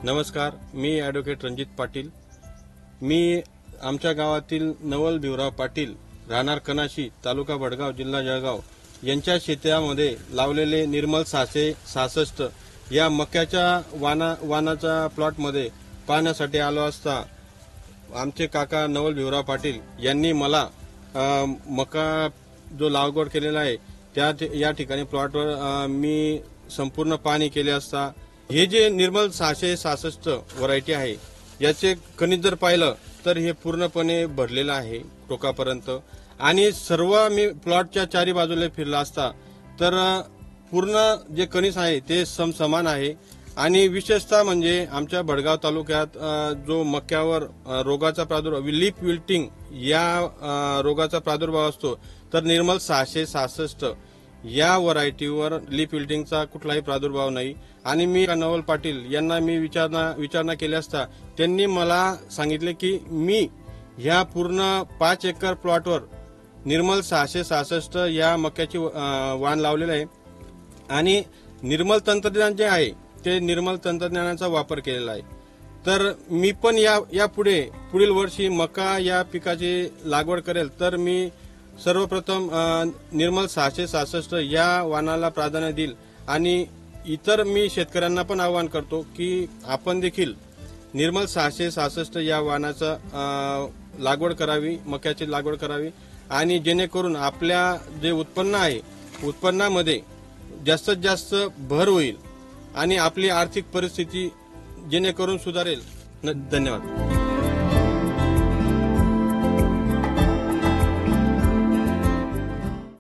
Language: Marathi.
नमस्कार, मी ॲडव्होकेट रणजित पाटील. मी आमच्या गावातील नवल भिवराव पाटील, राहणार कनाशी, तालुका भडगाव, जिल्हा जळगाव यांच्या शेतामध्ये लावलेले निर्मल 666 या मक्याच्या वानाच्या प्लॉटमध्ये पाहण्यासाठी आलो असता आमचे काका नवल भिवराव पाटील यांनी मला मका जो लागवड केलेला आहे या ठिकाणी प्लॉटवर मी संपूर्ण पाहणी केली असता हे जे निर्मल 666 व्हरायटी आहे याचे कणित जर पाहिलं तर हे पूर्णपणे भरलेलं आहे टोकापर्यंत. आणि सर्व मी प्लॉटच्या चारी बाजूला फिरला असता तर पूर्ण जे कणीस आहे ते समसमान आहे. आणि विशेषतः म्हणजे आमच्या भडगाव तालुक्यात जो मक्यावर रोगाचा प्रादुर्भाव लीफ विल्टिंग या रोगाचा प्रादुर्भाव असतो तर निर्मल 666 या व्हरायटीवर लीफ विल्टिंगचा कुठलाही प्रादुर्भाव नाही. आणि मी नवल पाटील यांना मी विचारणा केली असता त्यांनी मला सांगितले की मी ह्या पूर्ण 5 एकर प्लॉटवर निर्मल 666 या मक्याची वाण लावलेलं आहे आणि निर्मल तंत्रज्ञान जे आहे ते निर्मल तंत्रज्ञानाचा वापर केलेला आहे. तर मी पण या पुढील वर्षी मका या पिकाची लागवड करेल तर मी सर्वप्रथम निर्मल 666 या वाणाला प्राधान्य देईल. आणि इतर मी शेतकऱ्यांना पण आवाहन करतो की आपण देखील निर्मल 666 या वाणाचा लागवड करावी, मक्याची लागवड करावी आणि जेणेकरून आपल्या जे उत्पन्न आहे उत्पन्नामध्ये जास्तीत जास्त भर होईल आणि आपली आर्थिक परिस्थिती जेणेकरून सुधारेल. धन्यवाद.